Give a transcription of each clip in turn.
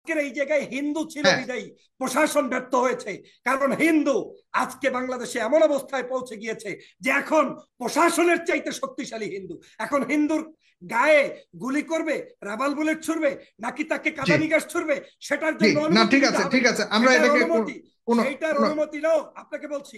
আজকের এই জায়গায় হিন্দু ছিল বিদায়ী প্রশাসন ব্যর্থ হয়েছে, কারণ হিন্দু আজকে বাংলাদেশে এমন অবস্থায় পৌঁছে গিয়েছে যে এখন প্রশাসনের চাইতে শক্তিশালী হিন্দু। এখন হিন্দুর গায়ে গুলি করবে, রাবাল বুলেট ছুড়বে, নাকি তাকে কাঁদানি গ্যাস ছুড়বে, সেটার জন্য অনুমতি দিতে হবে। ঠিক আছে, আমরা এটাকে সেইটার অনুমতি নাও। আপনাকে বলছি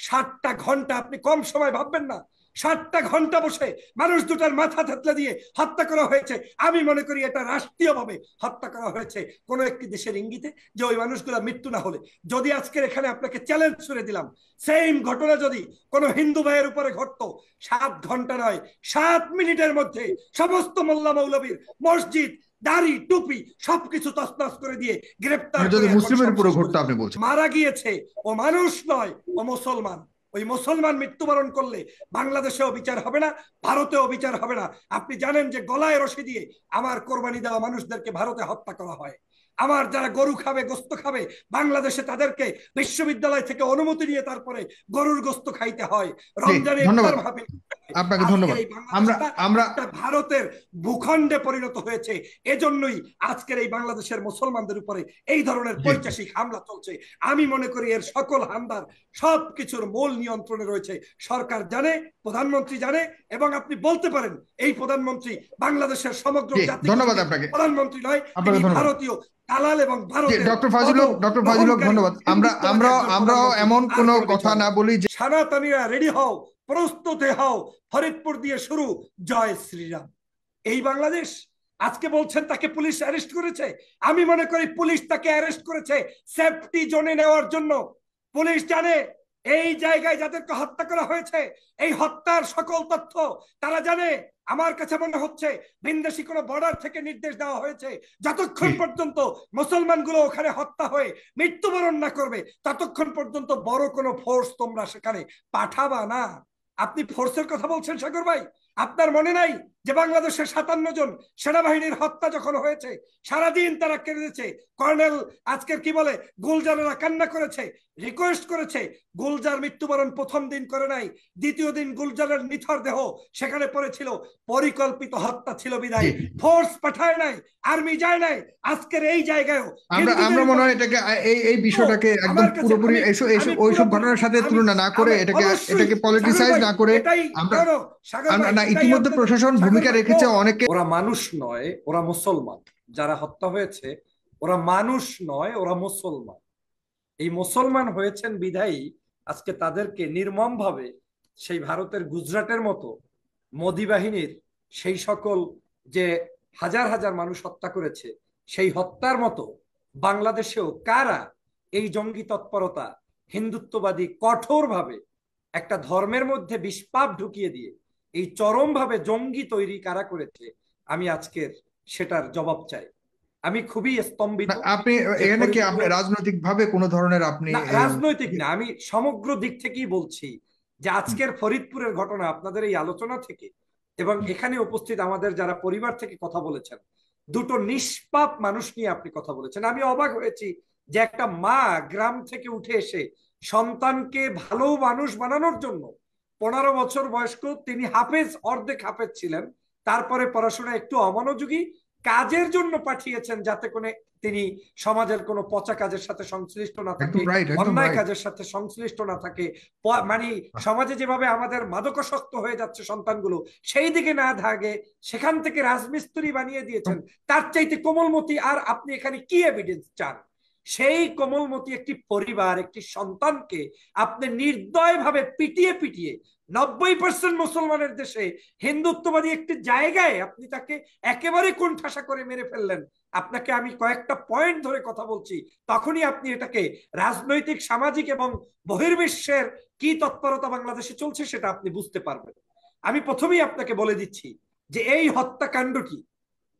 60টা ঘন্টা, আপনি কম সময় ভাববেন না, 60টা ঘন্টা বসে মানুষ দুটার মাথা থেতলে দিয়ে হত্যা করা হয়েছে। আমি মনে করি এটা রাষ্ট্রীয়ভাবে হত্যা করা হয়েছে কোন একটি দেশের ইঙ্গিতে, যে ওই মানুষগুলা মৃত্যু না হলে। যদি আজকের এখানে আপনাকে চ্যালেঞ্জ ছুড়ে দিলাম, সেম ঘটনা যদি কোনো হিন্দু ভাইয়ের উপরে ঘটতো, 7 ঘন্টা নয় 7 মিনিটের মধ্যে সমস্ত মোল্লা মৌলবীর মসজিদ, দাড়ি, টুপি সবকিছু তছনছ করে দিয়ে গ্রেফতার করে মুসলিমের উপরে ঘটতো আপনি বলছেন। মারা গিয়েছে ও মানুষ নয়, ও মুসলমান। ওই মুসলমান মৃত্যুবরণ করলে বাংলাদেশেও বিচার হবে না, ভারতেও বিচার হবে না। আপনি জানেন যে গলায় রশি দিয়ে আমার কোরবানি দেওয়া মানুষদেরকে ভারতে হত্যা করা হয়। আমার যারা গরু খাবে, গোস্ত খাবে, বাংলাদেশে তাদেরকে বিশ্ববিদ্যালয় থেকে অনুমতি নিয়ে তারপরে গরুর গোস্ত খাইতে হয়। রমজানে ইফতার মাহফিল। আপনাকে ধন্যবাদ। আমরা ভারতের ভূখণ্ডে পরিণত হয়েছে, এজন্যই আজকের এই বাংলাদেশের মুসলমানদের উপরে এই ধরনের পৈশাচিক হামলা চলছে। আমি মনে করি এর সকল হামলার সবকিছুর মূল নিয়ন্ত্রণে রয়েছে সরকার, জানে, প্রধানমন্ত্রী জানে, এবং আপনি বলতে পারেন এই প্রধানমন্ত্রী বাংলাদেশের সমগ্র জাতি প্রধানমন্ত্রী নয়, তিনি ভারতীয় দালাল এবং ভারতের। ডক্টর ফাজিল হক ধন্যবাদ। আমরাও এমন কোন কথা না বলি যে সনাতনীরা রেডি হও, প্রস্তুত হও, ফরিদপুর দিয়ে শুরু, জয় শ্রীরাম। এই বাংলাদেশ। আজকে বলছেন তাকে পুলিশ অ্যারেস্ট করেছে। আমি মনে করি পুলিশ তাকে অ্যারেস্ট করেছে সেফটি জোনে নেওয়ার জন্য। পুলিশ জানে এই জায়গায় যাদেরকে হত্যা করা হয়েছে, এই হত্যার সকল তথ্য তারা জানে। আমার কাছে মনে হচ্ছে ভিনদেশি কোনো বর্ডার থেকে নির্দেশ দেওয়া হয়েছে, যতক্ষণ পর্যন্ত মুসলমানগুলো ওখানে হত্যা হয়ে মৃত্যুবরণ না করবে ততক্ষণ পর্যন্ত বড় কোনো ফোর্স তোমরা সেখানে পাঠাবা না। আপনি ফোর্সের কথা বলছেন সাগর ভাই, আপনার মনে নাই যে বাংলাদেশের 57 জন সেনাবাহিনীর হত্যা যখন হয়েছে, সারাদিন তারা কেঁদেছে। কর্নেল আজকের কি বলে, গুলজারেরা কান্না করেছে, রিকোয়েস্ট করেছে। গুলজার মৃত্যুবরণ প্রথম দিন করে নাই, দ্বিতীয় দিন গুলজারের নিথর দেহ সেখানে পড়েছিল। পরিকল্পিত হত্যা ছিল বিদায় ফোর্স পাঠায় নাই, আর্মি যায় নাই। আজকের এই জায়গায়ও আমরা মনে হয় এটাকে এই বিষয়টাকে একদম পুরোপুরি ওইসব ঘটনার সাথে তুলনা না করে এটাকে পলিটিসাইজ না করে আমরা ইতিমধ্যে প্রশাসন ভূমিকা রেখেছে অনেকে। ওরা মানুষ নয়, ওরা মুসলমান। যারা হত্যা হয়েছে ওরা মানুষ নয়, ওরা মুসলমান। এই মুসলমান হয়েছেন বিধায়ী আজকে তাদেরকে নির্মম ভাবে সেই ভারতের গুজরাটের মতো মোদি বাহিনীর সেই সকল যে হাজার হাজার মানুষ হত্যা করেছে, সেই হত্যার মতো বাংলাদেশেও কারা এই জঙ্গি তৎপরতা, হিন্দুত্ববাদী কঠোরভাবে একটা ধর্মের মধ্যে বিষপাপ ঢুকিয়ে দিয়ে এই চরমভাবে জঙ্গি তৈরি কারা করেছে, আমি আজকের সেটার জবাব চাই। আমি খুবই স্তম্ভিত। আপনি এখানে কি আপনি রাজনৈতিক ভাবে কোন ধরনের আপনি রাজনৈতিক না, আমি সমগ্র দিক থেকেই বলছি যে আজকের ফরিদপুরের ঘটনা আপনাদের এই আলোচনা থেকে এবং এখানে উপস্থিত আমাদের যারা পরিবার থেকে কথা বলেছেন, দুটো নিষ্পাপ মানুষ নিয়ে আপনি কথা বলেছেন। আমি অবাক হয়েছি যে একটা মা গ্রাম থেকে উঠে এসে সন্তানকে ভালো মানুষ বানানোর জন্য 15 বছর বয়স্ক, তিনি হাফেজ, অর্ধেক হাফেজ ছিলেন, তারপরে পড়াশোনা একটু অমনোযোগী, কাজের জন্য পাঠিয়েছেন যাতে করে তিনি সমাজের কোনো পচা কাজের সাথে সংশ্লিষ্ট না থাকে, অন্যায় কাজের সাথে সংশ্লিষ্ট না থাকে, মানে সমাজে যেভাবে আমাদের মাদকাসক্ত হয়ে যাচ্ছে সন্তানগুলো, সেই দিকে না থাকে, সেখান থেকে রাজমিস্ত্রি বানিয়ে দিয়েছেন। তার চাইতে কোমলমতি আর আপনি এখানে কি এভিডেন্স চান? সেই কোমলমতি একটি পরিবার, একটি সন্তানকে আপনি নির্দয়ভাবে পিটিয়ে পিটিয়ে 90% মুসলমানের দেশে হিন্দুত্ববাদী একটি জায়গায় আপনি তাকে একেবারে কোণঠাসা করে মেরে ফেললেন। আপনাকে আমি কয়েকটা পয়েন্ট ধরে কথা বলছি, তখনই আপনি এটাকে রাজনৈতিক, সামাজিক এবং বহির্বিশ্বের কি তৎপরতা বাংলাদেশে চলছে সেটা আপনি বুঝতে পারবেন। আমি প্রথমেই আপনাকে বলে দিচ্ছি যে এই হত্যাকাণ্ডটি,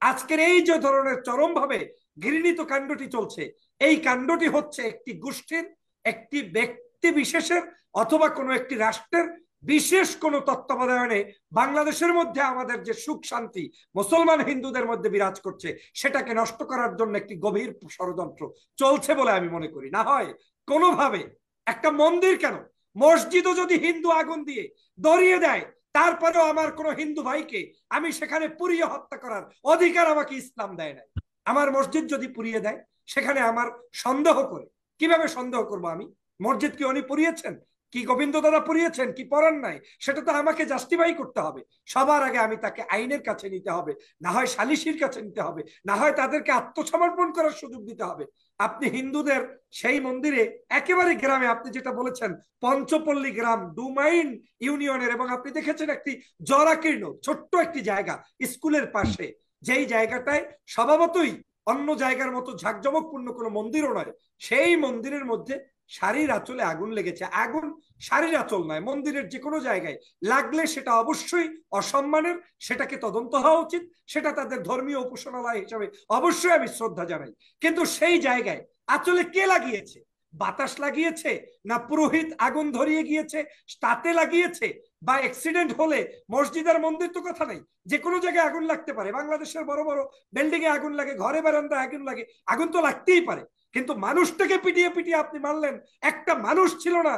আজকের এই যে ধরনের চরমভাবে ঘৃণিত কাণ্ডটি চলছে, এই কাণ্ডটি হচ্ছে একটি গোষ্ঠীর, একটি ব্যক্তি বিশেষের অথবা কোনো একটি রাষ্ট্রের বিশেষ কোনো তত্ত্বাবধানে বাংলাদেশের মধ্যে আমাদের যে সুখ শান্তি মুসলমান হিন্দুদের মধ্যে বিরাজ করছে সেটাকে নষ্ট করার জন্য একটি গভীর ষড়যন্ত্র চলছে বলে আমি মনে করি। না হয় কোনোভাবে একটা মন্দির, কেন মসজিদও যদি হিন্দু আগুন দিয়ে ধরিয়ে দেয়, তারপরেও আমার কোনো হিন্দু ভাইকে আমি সেখানে পুড়িয়ে হত্যা করার অধিকার আমাকে ইসলাম দেয় না। আমার মসজিদ যদি পুড়িয়ে দেয়, সেখানে আমার সন্দেহ করে, কিভাবে সন্দেহ করব আমি? মসজিদ কি উনি পুড়িয়েছেন, কি গোবিন্দ দাদা পুড়িয়েছেন, কি পড়ান নাই, সেটা তো আমাকে জাস্টিফাই করতে হবে। সবার আগে আমি তাকে আইনের কাছে নিতে হবে, না হয় সালিসির কাছে নিতে হবে, না হয় তাদেরকে আত্মসমর্পণ করার সুযোগ দিতে হবে। আপনি হিন্দুদের সেই মন্দিরে একেবারে গ্রামে, আপনি যেটা বলেছেন পঞ্চপল্লী গ্রাম ডুমাইন ইউনিয়নের, এবং আপনি দেখেছেন একটি জরাকীর্ণ ছোট্ট একটি জায়গা স্কুলের পাশে, যেই জায়গাটায় স্বভাবতই অন্য জায়গার মতো ঝাঁকজমকপূর্ণ কোনো মন্দিরও নয়, সেই মন্দিরের মধ্যে শাড়ির আঁচলে আগুন লেগেছে। আগুন শাড়ির আঁচল নয়, মন্দিরের যে কোনো জায়গায় লাগলে সেটা অবশ্যই অসম্মানের, সেটাকে তদন্ত হওয়া উচিত, সেটা তাদের ধর্মীয় উপাসনালয় হিসাবে অবশ্যই আমি শ্রদ্ধা জানাই। কিন্তু সেই জায়গায় আঁচলে কে লাগিয়েছে? বাতাস লাগিয়েছে, না পুরোহিত আগুন ধরিয়ে গিয়েছে তাতে লাগিয়েছে, বা অ্যাক্সিডেন্ট হলে মসজিদ আর মন্দির তো কথা নেই, যে কোনো জায়গায় আগুন লাগতে পারে। বাংলাদেশের বড় বড় বিল্ডিং এ আগুন লাগে, ঘরে বারান্দায় আগুন লাগে, আগুন তো লাগতেই পারে। কিন্তু মানুষটাকে পিটিয়ে পিটিয়ে আপনি মারলেন, একটা মানুষ ছিল না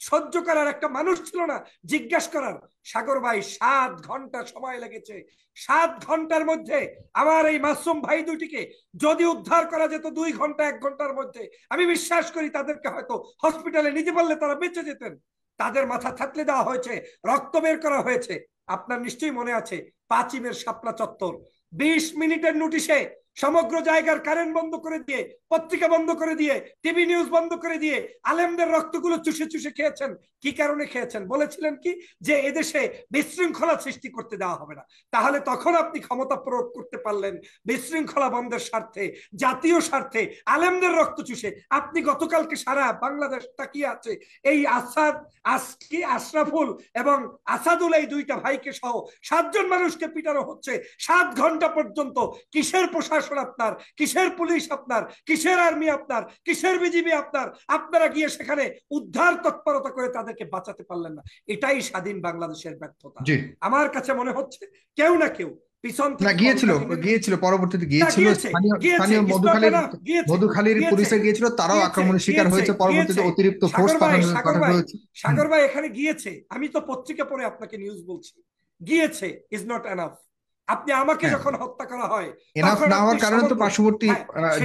সহ্য করার, একটা মানুষ ছিল না জিজ্ঞাসা করার। সাগর ভাই 7 ঘন্টা সময় লেগেছে। 7 ঘন্টার মধ্যে আমার এই মাসুম ভাই দুটিকে যদি উদ্ধার করা যেত 2 ঘন্টা 1 ঘন্টার মধ্যে, আমি বিশ্বাস করি তাদেরকে হয়তো হসপিটালে নিতে পারলে তারা বেঁচে যেতেন। তাদের মাথা থাকলে দেওয়া হয়েছে, রক্ত বের করা হয়েছে। আপনার নিশ্চয়ই মনে আছে পাঁচিমের শাপলা চত্বর, 20 মিনিটের নোটিশে সমগ্র জায়গার কারেন্ট বন্ধ করে দিয়ে, পত্রিকা বন্ধ করে দিয়ে, টিভি নিউজ বন্ধ করে দিয়ে আলেমদের রক্তগুলো চুষে চুষে খেয়েছেন। কি কারণে খেয়েছেন? বলেছিলেন কি যে এদেশে বিশৃঙ্খলা সৃষ্টি করতে দেওয়া হবে না। তাহলে তখন আপনি ক্ষমতা প্রয়োগ করতে পারলেন বিশৃঙ্খলা বন্ধের স্বার্থে, জাতীয় স্বার্থে, আলেমদের রক্ত চুষে। আপনি গতকালকে সারা বাংলাদেশ তাকিয়ে আছে এই আশরাফুল এবং আসাদুল, এই দুইটা ভাইকে সহ 7 জন মানুষকে পিটানো হচ্ছে 7 ঘন্টা পর্যন্ত। কিসের প্রশাসন আপনার, কিসের পুলিশ আপনার, কিসের আর্মি আপনার, কিসের বিজিবি আপনার? আপনারা গিয়ে সেখানে উদ্ধার তৎপরতা করে তাদেরকে বাঁচাতে পারলেন না। এটাই স্বাধীন বাংলাদেশের ব্যর্থতা। জি, আমার কাছে মনে হচ্ছে কেউ না কেউ পিছন না থেকে গিয়েছিল পরবর্তীতে গিয়েছিল স্থানীয় মধুখালীর পুলিশে গিয়েছিল, তারাও আক্রমণের শিকার হয়েছে, পরবর্তীতে অতিরিক্ত ফোর্স পাঠানো হয়েছে। সাগর ভাই এখানে গিয়েছে, আমি তো পত্রিকা পড়ে আপনাকে নিউজ বলছি। গিয়েছে ইজ নট এনাফ। আপনি আমাকে যখন হত্যা করা হয়, এনাফ না হওয়ার কারণে তো পার্শ্ববর্তী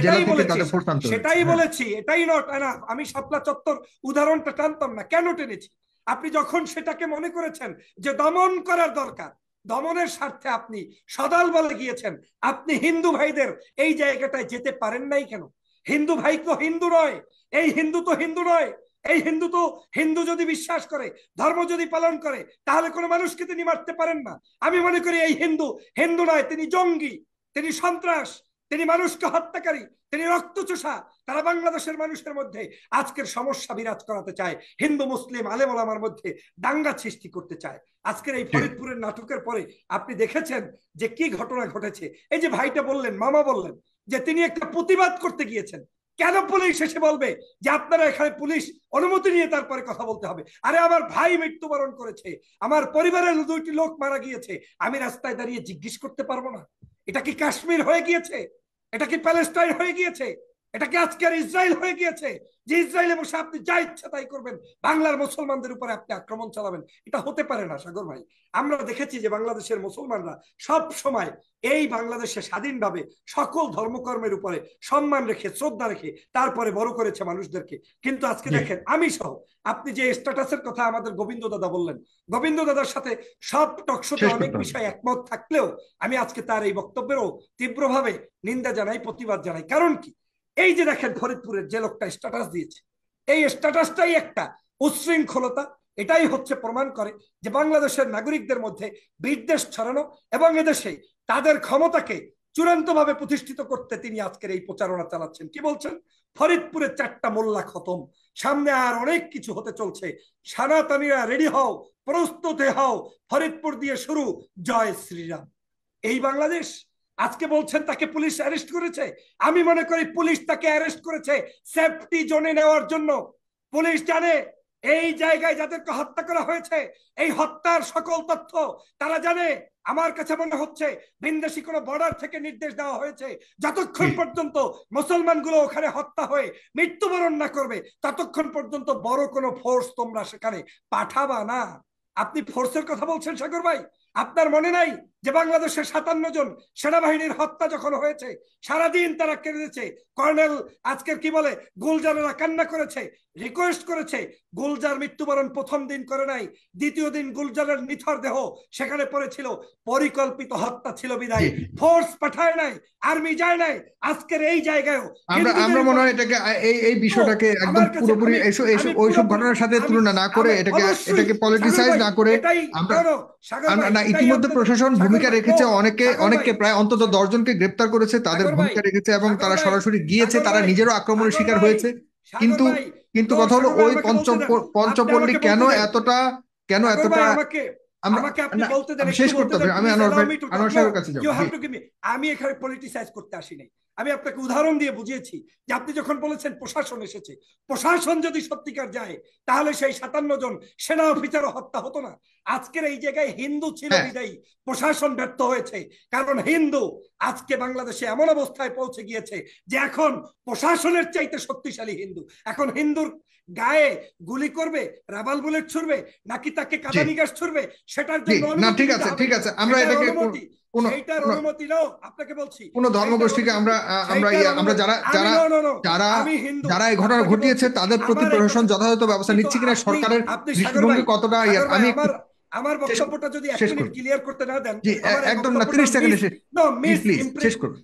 জেলা থেকে তাদের ফোর্স আনতে হয়েছে। সেটাই বলেছি, এটাই নট এনাফ। আমি শাপলা চত্বর উদাহরণটা টানতাম না, কেন টেনেছি? আপনি যখন সেটাকে মনে করেছেন যে দমন করার দরকার, দমনের স্বার্থে আপনি সদাল বলে গিয়েছেন। আপনি হিন্দু ভাইদের এই জায়গাটায় যেতে পারেন নাই কেন? হিন্দু ভাই তো হিন্দু নয়, এই হিন্দু তো হিন্দু নয়। এই হিন্দু তো হিন্দু যদি বিশ্বাস করে, ধর্ম যদি পালন করে, তাহলে কোনো মানুষকে তিনি মারতে পারেন না। আমি মনে করি এই হিন্দু হিন্দু নয়, তিনি জঙ্গি, তিনি সন্ত্রাস, তিনি মানুষকে হত্যাকারী, তিনি রক্তচোষা। তারা বাংলাদেশের মানুষের মধ্যে আজকের সমস্যা বিরাজ করাতে চায়, হিন্দু মুসলিম আলেম ওলামার মধ্যে দাঙ্গা সৃষ্টি করতে চায়। আজকের এই ফরিদপুরের নাটকের পরে আপনি দেখেছেন যে কি ঘটনা ঘটেছে। এই যে ভাইটা বললেন, মামা বললেন যে তিনি একটা প্রতিবাদ করতে গিয়েছেন। কেন পুলিশ এসে বলবে যে আপনারা এখানে পুলিশ অনুমতি নিয়ে তারপরে কথা বলতে হবে? আরে আমার ভাই মৃত্যুবরণ করেছে, আমার পরিবারের 2টি লোক মারা গিয়েছে, আমি রাস্তায় দাঁড়িয়ে জিজ্ঞেস করতে পারবো না? এটা কি কাশ্মীর হয়ে গিয়েছে? এটা কি প্যালেস্টাইন হয়ে গিয়েছে? এটা কি আজকের ইসরায়েল হয়ে গিয়েছে যে ইসরায়েলে বসে আপনি যা ইচ্ছা তাই করবেন, বাংলার মুসলমানদের উপরে আপনি আক্রমণ চালাবেন? এটা হতে পারে না সাগর ভাই। আমরা দেখেছি যে বাংলাদেশের মুসলমানরা সব সময় এই বাংলাদেশে স্বাধীনভাবে সকল ধর্মকর্মের উপরে সম্মান রেখে, শ্রদ্ধা রেখে তারপরে বড় করেছে মানুষদেরকে। কিন্তু আজকে দেখেন, আমি সহ আপনি যে স্ট্যাটাসের কথা আমাদের গোবিন্দ দাদা বললেন, গোবিন্দ দাদার সাথে সব টকশোতে অনেক বিষয় একমত থাকলেও আমি আজকে তার এই বক্তব্যেরও তীব্রভাবে নিন্দা জানাই, প্রতিবাদ জানাই। কারণ কি, এই যে দেখেন ফরিদপুরের যে লোকটা স্ট্যাটাস দিয়েছে, এই স্ট্যাটাসটাই একটা উচ্ছৃঙ্খলতা। এটাই হচ্ছে প্রমাণ করে যে বাংলাদেশের নাগরিকদের মধ্যে বিদ্বেষ ছড়ানো এবং এদেশে তাদের ক্ষমতাকে চূড়ান্তভাবে প্রতিষ্ঠিত করতে তিনি আজকের এই প্রচারণা চালাচ্ছেন। কি বলছেন? ফরিদপুরে 4টা মোল্লা খতম, সামনে আর অনেক কিছু হতে চলছে, সনাতনীরা রেডি হও, প্রস্তুত হও, ফরিদপুর দিয়ে শুরু, জয় শ্রীরাম। এই বাংলাদেশ? আজকে বলছেন তাকে পুলিশ অ্যারেস্ট করেছে। আমি মনে করি পুলিশ তাকে অ্যারেস্ট করেছে সেফটি জোনে নেওয়ার জন্য। পুলিশ জানে এই জায়গায় যাদেরকে হত্যা করা হয়েছে, এই হত্যার সকল তথ্য তারা জানে। আমার কাছে মনে হচ্ছে ভিনদেশি কোনো বর্ডার থেকে নির্দেশ দেওয়া হয়েছে, যতক্ষণ পর্যন্ত মুসলমানগুলো ওখানে হত্যা হয়ে মৃত্যুবরণ না করবে, ততক্ষণ পর্যন্ত বড় কোনো ফোর্স তোমরা সেখানে পাঠাবা না। আপনি ফোর্সের কথা বলছেন সাগর ভাই? আপনার মনে নাই যে বাংলাদেশের 57 জন সেনাবাহিনীর হত্যা যখন হয়েছে, সারাদিন তারা কেঁদেছে। কর্নেল আজকের কি বলে, গুলজারেরা কান্না করেছে, রিকোয়েস্ট করেছে। গুলজার মৃত্যুবরণ প্রথম দিন করে নাই, দ্বিতীয় দিন গুলজারের নিথর দেহ সেখানে পড়েছিল। পরিকল্পিত হত্যা ছিল বিদায় ফোর্স পাঠায় নাই, আর্মি যায় নাই। আজকের এই জায়গায় আমরা মনে হয় এটাকে এই বিষয়টাকে একদম পুরোপুরি ওইসব ঘটনার সাথে তুলনা না করে এটাকে পলিটিসাইজ না করে আমরা না, ইতিমধ্যে প্রশাসন ভূমিকা রেখেছে, অনেককে প্রায় অন্তত 10 জনকে গ্রেপ্তার করেছে, তাদের ভূমিকা রেখেছে এবং তারা সরাসরি গিয়েছে, তারা নিজেরও আক্রমণের শিকার হয়েছে। কিন্তু কিন্তু কথা হলো ওই পঞ্চপল্লী কেন এতটা আমাকে আপনি বলতে দেন, শেষ করতে হবে। আমি আনোয়ার সাহেবের কাছে যাব। আমি এখানে পলিটিসাইজ করতে আসি নাই, আমি আপনাকে উদাহরণ দিয়ে বুঝিয়েছি যে আপনি যখন বলেছেন প্রশাসন এসেছে, প্রশাসন যদি সত্যিকার যায় তাহলে সেই 57 জন সেনা অফিসারও হত্যা হতো না। আজকের এই জায়গায় হিন্দু ছিল বিদায়ী প্রশাসন ব্যর্থ হয়েছে, কারণ হিন্দু আজকে বাংলাদেশে এমন অবস্থায় পৌঁছে গিয়েছে যে এখন প্রশাসনের চাইতে শক্তিশালী হিন্দু। এখন হিন্দুর গায়ে গুলি করবে, রাবাল বুলেট ছুড়বে, নাকি তাকে কাঁদানি গ্যাস ছুড়বে, সেটার জন্য না, ঠিক আছে, আমরা এটাকে সেইটার অনুমতি নাও। আপনাকে বলছি কোন ধর্মগোষ্ঠীকে আমরা যারা এই ঘটনা ঘটিয়েছে তাদের প্রতি প্রশাসন যথাযথ ব্যবস্থা নিচ্ছে কিনা, সরকারের দৃষ্টিভঙ্গি কতটা আমি আমার বক্তব্যটা যদি 1 মিনিট ক্লিয়ার করতে না দেন, একদম না, 30 সেকেন্ডে শেষ করুন।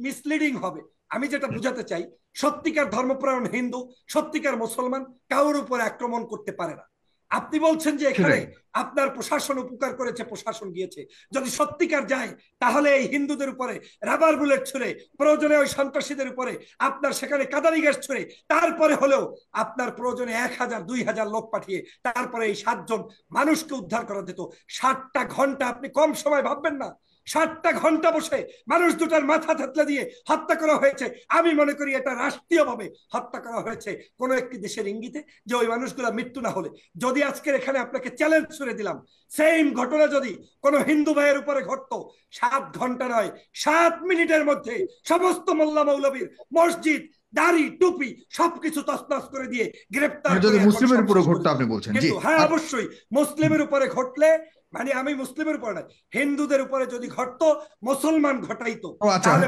মিসলিডিং হবে। আমি যেটা বুঝাতে চাই, সত্যিকার ধর্মপ্রাণ হিন্দু, সত্যিকার মুসলমান কারোর উপর আক্রমণ করতে পারে না। আপনি বলছেন যে এখানে আপনার প্রশাসন উপকার করেছে, প্রশাসন গিয়েছে। যদি সত্যিকার যায় তাহলে এই হিন্দুদের উপরে রাবার বুলেট ছুড়ে, প্রয়োজনে ওই সন্ত্রাসীদের উপরে আপনার সেখানে কাঁদানি গ্যাস ছুড়ে, তারপরে হলেও আপনার প্রয়োজনে 1000-2000 লোক পাঠিয়ে তারপরে এই 7 জন মানুষকে উদ্ধার করা যেত। 60টা ঘন্টা আপনি কম সময় ভাববেন না। 60টা ঘন্টা বসে মানুষ দুটার মাথা থেতলে দিয়ে হত্যা করা হয়েছে। আমি মনে করি এটা রাষ্ট্রীয়ভাবে হত্যা করা হয়েছে কোন একটি দেশের ইঙ্গিতে, যে ওই মানুষগুলা মৃত্যু না হলে। যদি আজকের এখানে আপনাকে চ্যালেঞ্জ ছুড়ে দিলাম, সেম ঘটনা যদি কোনো হিন্দু ভাইয়ের উপরে ঘটতো, 7 ঘন্টা নয় 7 মিনিটের মধ্যে সমস্ত মোল্লা মৌলবীর মসজিদ, দাড়ি, টুপি সবকিছু তছনছ করে দিয়ে গ্রেফতার। যদি মুসলিমের উপরে ঘটতো আপনি বলছেন? জি হ্যাঁ, অবশ্যই মুসলিমের উপরে ঘটলে, মানে আমি মুসলিমের উপরে নয়, হিন্দুদের উপরে যদি ঘটতো, মুসলমান ঘটাইতো, তাহলে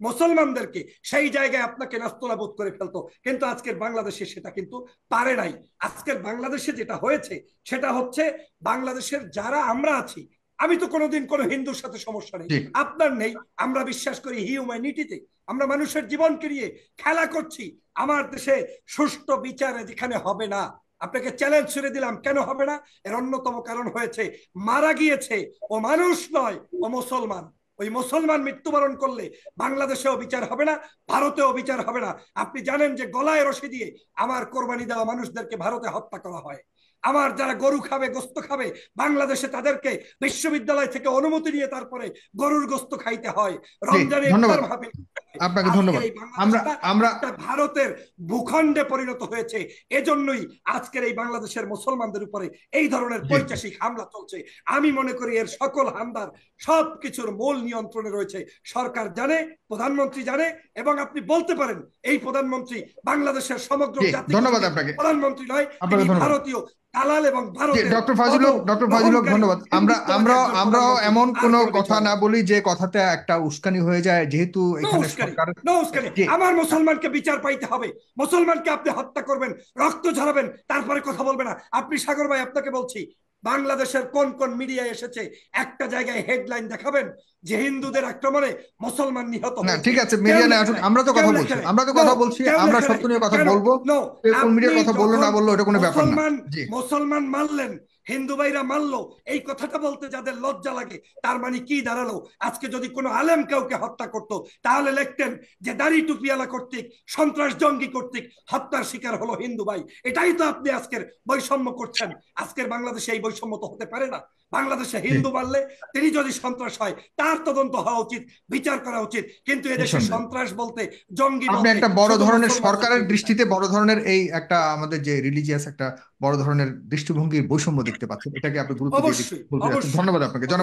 মুসলমানদেরকে সেই জায়গায় আপনাকে নাস্তলাবোধ করে ফেলতো। কিন্তু আজকের বাংলাদেশে সেটা কিন্তু পারে নাই। আজকের বাংলাদেশে যেটা হয়েছে সেটা হচ্ছে, বাংলাদেশের যারা আমরা আছি, আমি তো কোনোদিন কোনো হিন্দুর সাথে সমস্যা নেই, আপনার নেই। আমরা বিশ্বাস করি হিউম্যানিটিতে, আমরা মানুষের জীবনকে নিয়ে খেলা করছি। আমার দেশে সুষ্ঠু বিচারে যেখানে হবে না, আপনাকে চ্যালেঞ্জ ছুড়ে দিলাম, কেন হবে না? এর অন্যতম কারণ হয়েছে, মারা গিয়েছে ও মানুষ নয়, ও মুসলমান। ওই মুসলমান মৃত্যুবরণ করলে বাংলাদেশেও বিচার হবে না, ভারতেও বিচার হবে না। আপনি জানেন যে গলায় রশি দিয়ে আমার কোরবানি দেওয়া মানুষদেরকে ভারতে হত্যা করা হয়। আমার যারা গরু খাবে, গোস্ত খাবে, বাংলাদেশে তাদেরকে বিশ্ববিদ্যালয় থেকে অনুমতি নিয়ে তারপরে গরুর গোস্ত খাইতে হয়। রমজানে ইফতার মাহফিল। আপনাকে ধন্যবাদ। আমরা ভারতের ভূখণ্ডে পরিণত হয়েছে, এজন্যই আজকের এই বাংলাদেশের মুসলমানদের উপরে এই ধরনের পৈশাচিক হামলা চলছে। আমি মনে করি এর সকল হামলার সবকিছুর মূল নিয়ন্ত্রণে রয়েছে সরকার, জানে, প্রধানমন্ত্রী জানে, এবং আপনি বলতে পারেন এই প্রধানমন্ত্রী বাংলাদেশের সমগ্র জাতি। ধন্যবাদ আপনাকে। প্রধানমন্ত্রী নয়, তিনি ভারতীয় দালাল এবং ভারতের। ডক্টর ফাজিল হক ধন্যবাদ। আমরাও এমন কোন কথা না বলি যে কথাটা একটা উস্কানি হয়ে যায়, যেহেতু এখানে সরকার। আমার মুসলমানকে বিচার পাইতে হবে। মুসলমানকে আপনি হত্যা করবেন, রক্ত ঝরাবেন, তারপরে কথা বলবে না। আপনি সাগর ভাই, আপনাকে বলছি, বাংলাদেশের কোন কোন মিডিয়ায় এসেছে একটা জায়গায় হেডলাইন দেখাবেন যে হিন্দুদের আক্রমণে মুসলমান নিহত? না, ঠিক আছে, মিডিয়া না আসুন, আমরা তো কথা বলছি, আমরা সত্য নিয়ে কথা বলবো। কোন মিডিয়ার কথা বললো না বললো এটা কোনো ব্যাপার না। মুসলমান মানলেন, হিন্দু ভাইরা মানলো, এই কথাটা বলতে যাদের লজ্জা লাগে, তার মানে কি দাঁড়ালো? আজকে যদি কোনো আলেম কাউকে হত্যা করত, তাহলে লিখতেন যে দাড়ি টুপিওয়ালা কর্তৃক, সন্ত্রাস জঙ্গি কর্তৃক হত্যার শিকার হলো হিন্দু ভাই। এটাই তো আপনি আজকের বৈষম্য করছেন। আজকের বাংলাদেশে এই বৈষম্য তো হতে পারে না। বাংলাদেশে হিন্দু মানলে তিনি যদি সন্ত্রাস হয়, তার তদন্ত হওয়া উচিত, বিচার করা উচিত। কিন্তু এদেশে সন্ত্রাস বলতে, জঙ্গি আপনি একটা বড় ধরনের সরকারের দৃষ্টিতে বড় ধরনের এই একটা আমাদের যে রিলিজিয়াস একটা বড় ধরনের দৃষ্টিভঙ্গির বৈষম্য দেখতে পাচ্ছেন, এটাকে আপনি গুরুত্ব দিয়ে। ধন্যবাদ আপনাকে।